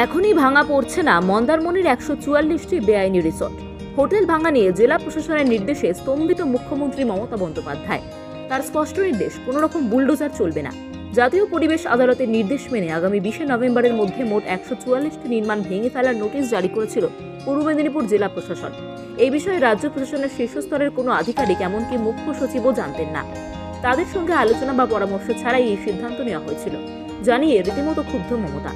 এখনই ভাঙা পড়ছে না মন্দারমণির ১৪৪টি বেআইনি রিসর্ট। হোটেল ভাঙা নিয়ে জেলা প্রশাসনের নির্দেশে স্তম্ভিত মুখ্যমন্ত্রী মমতা বন্দ্যোপাধ্যায়। তার স্পষ্ট নির্দেশ, কোনো রকম বুলডোজার চলবে না। জাতীয় পরিবেশ আদালতের নির্দেশ মেনে আগামী ২০শে নভেম্বরের মধ্যে মোট ১৪৪টি নির্মাণ ভেঙে ফেলার নোটিশ জারি করেছিল পূর্ব মেদিনীপুর জেলা প্রশাসন। এই বিষয়ে রাজ্য প্রশাসনের শীর্ষস্তরের কোনো আধিকারিক, এমনকি মুখ্য সচিবও জানতেন না। তাদের সঙ্গে আলোচনা বা পরামর্শ ছাড়াই এই সিদ্ধান্ত নেওয়া হয়েছিল জানিয়ে রীতিমতো ক্ষুব্ধ মমতা।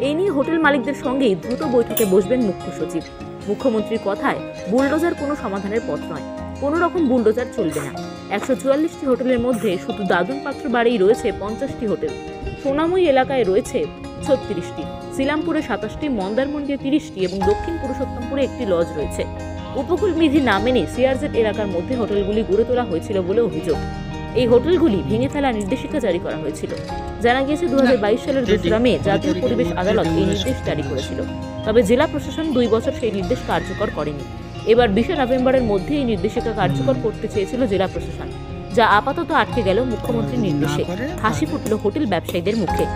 এই নিয়ে হোটেল মালিকদের সঙ্গেই দ্রুত বৈঠকে বসবেন মুখ্য সচিব। মুখ্যমন্ত্রীর কথায় বুলডোজার কোনো সমাধানের পথ নয়, কোনো রকম বুলডোজার চলবে না। ১৪৪টি হোটেলের মধ্যে শুধু দাদন পাত্র বাড়িই রয়েছে ৫০টি হোটেল, সোনাময়ী এলাকায় রয়েছে ৩৬টি, শ্রীরামপুরে ২৭টি, মন্দারমণিতে ৩০টি এবং দক্ষিণ পুরুষোত্তমপুরে একটি লজ রয়েছে। উপকূল বিধি না মেনে সিআরজেড এলাকার মধ্যে হোটেলগুলি গড়ে তোলা হয়েছিল বলে অভিযোগ। এই হোটেলগুলি ভেঙে ফেলার নির্দেশিকা জারি করা হয়েছিল। জানা গিয়েছে ২০২২ সালের ২রা মে জাতীয় পরিবেশ আদালত এই নির্দেশ জারি করেছিল। তবে জেলা প্রশাসন ২ বছর সেই নির্দেশ কার্যকর করেনি। এবার ২০শে নভেম্বরের মধ্যে এই নির্দেশিকা কার্যকর করতে চেয়েছিল জেলা প্রশাসন, যা আপাতত আটকে গেল মুখ্যমন্ত্রীর নির্দেশে। হাসি ফুটল হোটেল ব্যবসায়ীদের মুখে।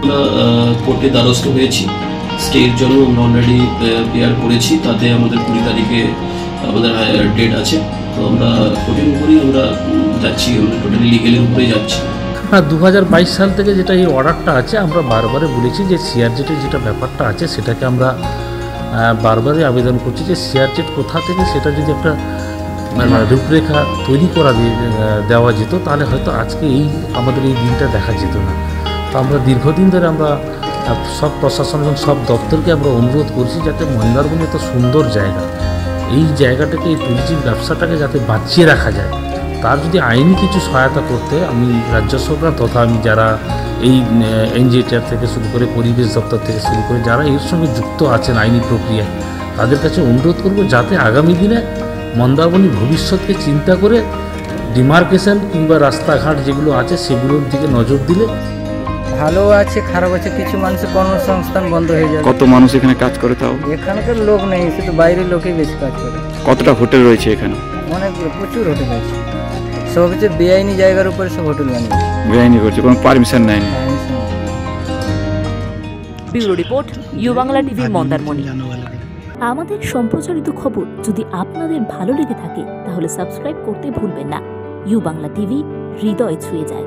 আমরা কোর্টে দ্বারস্থ হয়েছি, স্টের জন্য আমরা অলরেডি প্রেয়ার করেছি। তাতে আমাদের ২০ তারিখে আমাদের ডেট আছে। তো আমরা কোর্টের উপরেই আমরা যাচ্ছি, আমরা টোটালি লিগেলের উপরেই যাচ্ছি। হ্যাঁ, ২০২২ সাল থেকে যেটা এই অর্ডারটা আছে, আমরা বারবারই বলেছি যে সিআরজেটের যেটা ব্যাপারটা আছে সেটাকে আমরা বারবারই আবেদন করছি যে সিআরজেট কোথা থেকে সেটা যদি একটা রূপরেখা তৈরি করা দেওয়া যেত, তাহলে হয়তো আজকে আমাদের এই দিনটা দেখা যেত না। তো আমরা দীর্ঘদিন ধরে আমরা সব প্রশাসন এবং সব দপ্তরকে আমরা অনুরোধ করছি যাতে মন্দারমণি এত সুন্দর জায়গা, এই জায়গাটাকে, এই ট্যুরিজম ব্যবসাটাকে যাতে বাঁচিয়ে রাখা যায়, তার যদি আইনি কিছু সহায়তা করতে আমি রাজ্য সরকার তথা আমি যারা এই এনজিটিআর থেকে শুরু করে পরিবেশ দপ্তর থেকে শুরু করে যারা এর সঙ্গে যুক্ত আছেন আইনি প্রক্রিয়ায়, তাদের কাছে অনুরোধ করব যাতে আগামী দিনে মন্দারমণির ভবিষ্যৎকে চিন্তা করে ডিমার্কেশন কিংবা রাস্তাঘাট যেগুলো আছে সেগুলোর দিকে নজর দিলে। ভালো আছে, খারাপ আছে, কিছু মানুষের কর্মসংস্থান বন্ধ হয়ে যাবে। কত মানুষ এখানে কাজ করে? তাও এখানকার লোক নেই, শুধু বাইরের লোকেই বেশি কাজ করে। কতটা হোটেল রয়েছে এখানে? অনেকগুলো, প্রচুর হোটেল আছে। সব হচ্ছে বেআইনি জায়গার উপরে সব হোটেল বানিয়েছে, বেআইনি করছে, কোনো পারমিশন নেয়নি। Bureau report, U Bangla TV, Mandarmani. আমাদের সম্প্রচারিত খবর যদি আপনাদের ভালো লেগে থাকে তাহলে সাবস্ক্রাইব করতে ভুলবেন না। ইউ বাংলা টিভি, হৃদয় ছুঁয়ে যায়।